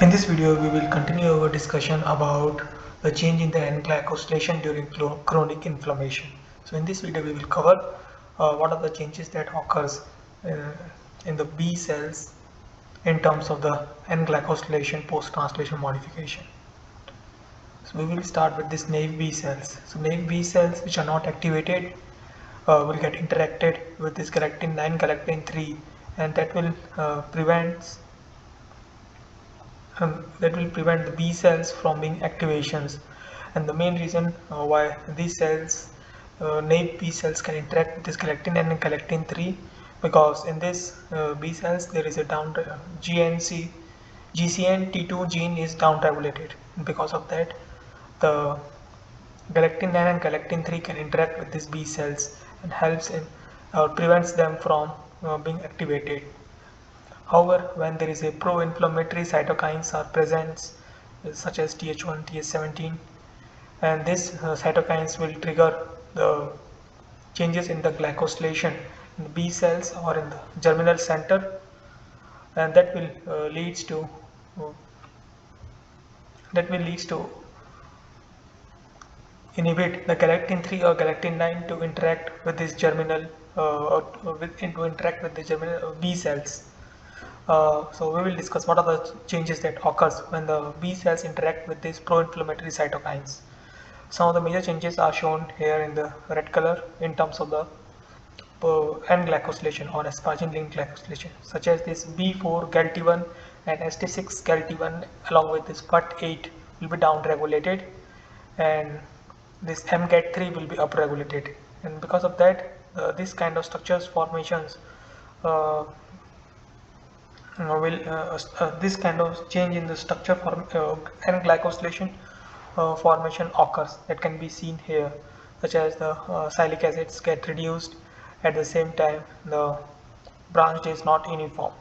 In this video, we will continue our discussion about the change in the N-Glycosylation during chronic inflammation. So in this video, we will cover what are the changes that occurs uh, in the B cells in terms of the N-Glycosylation post-translation modification. So we will start with this naive B cells. So naive B cells which are not activated will get interacted with this galectin 9, galectin 3, and that will prevent the B cells from being activations. And the main reason why these cells, naive B cells, can interact with this galectin and galectin 3, because in this B cells there is a GCN-T2 gene is down regulated. Because of that, the galectin 9 and galectin 3 can interact with these B cells and helps in or prevents them from being activated. However, when there is a pro-inflammatory cytokines are present, such as Th1, Th17, and these cytokines will trigger the changes in the glycosylation in the B cells or in the germinal center, and that will uh, leads to inhibit the galectin 3 or galectin 9 to interact with this germinal to interact with the germinal B cells. So we will discuss what are the changes that occurs when the B cells interact with these pro-inflammatory cytokines. Some of the major changes are shown here in the red color in terms of the N-glycosylation or asparagine-linked glycosylation, such as this B4 GALT1 and ST6 GALT1 along with this FUT8 will be down-regulated, and this MGAT3 will be up-regulated. And because of that, this kind of structures formations uh, this kind of change in the structure form and glycosylation formation occurs that can be seen here, such as the sialic acids get reduced. At the same time, the branch is not uniform,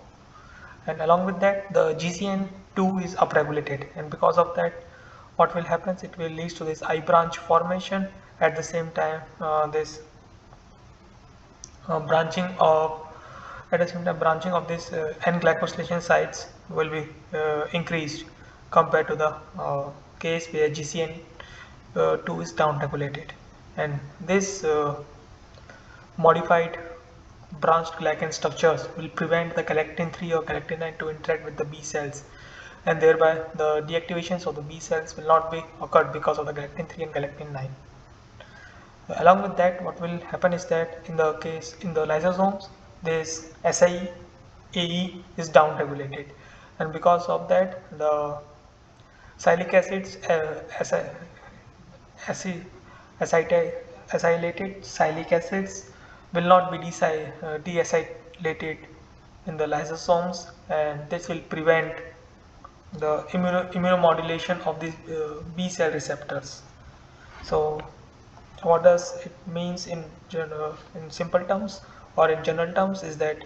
and along with that the GCN2 is upregulated, and because of that what will happen, it will lead to this I branch formation. At the same time, this branching of at the same time branching of this N-glycosylation sites will be increased compared to the case where GCN2 is down regulated, and this modified branched glycan structures will prevent the galectin 3 or galectin 9 to interact with the B cells, and thereby the deactivations of the B cells will not be occurred because of the galectin 3 and galectin 9. Along with that, what will happen is that in the lysosomes, this SIAE is down regulated, and because of that the sialic acids acylated sialic acids will not be deacylated in the lysosomes, and this will prevent the immunomodulation of these B cell receptors. So what does it means in simple terms or in general terms is that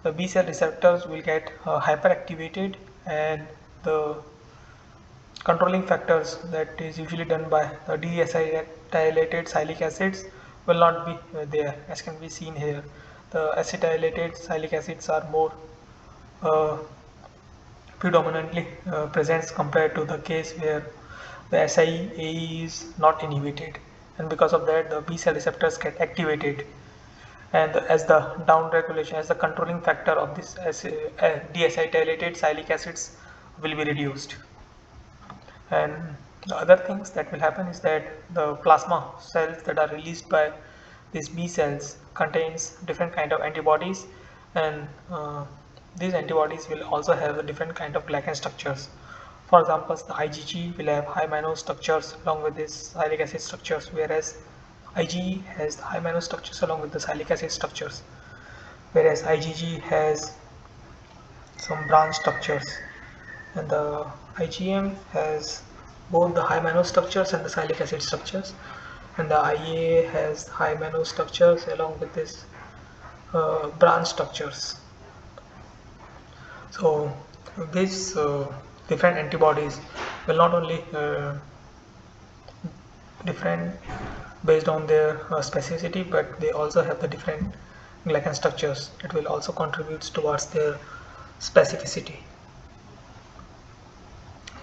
the B cell receptors will get hyperactivated, and the controlling factors that is usually done by the deacetylated sialic acids will not be there, as can be seen here. The acetylated sialic acids are more uh, predominantly presents compared to the case where the SIAE is not inhibited, and because of that the B cell receptors get activated, and as the down regulation, as the controlling factor of this deacetylated sialic acids will be reduced. And the other things that will happen is that the plasma cells that are released by these B cells contains different kind of antibodies, and these antibodies will also have a different kind of glycan structures. For example, the IgG will have high mannose structures along with these sialic acid structures, whereas IgE has high mannose structures along with the sialic acid structures, whereas IgG has some branch structures, and the IgM has both the high mannose structures and the sialic acid structures, and the IAA has high mannose structures along with this branch structures. So these different antibodies will not only different based on their specificity, but they also have the different glycan structures that will also contribute towards their specificity.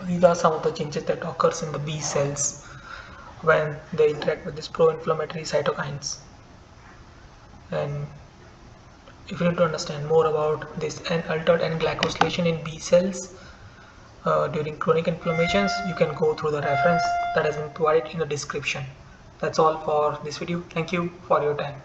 These are some of the changes that occurs in the B cells when they interact with these pro-inflammatory cytokines. And if you need to understand more about this altered N-Glycosylation in B cells during chronic inflammations, you can go through the reference that has been provided in the description. That's all for this video. Thank you for your time.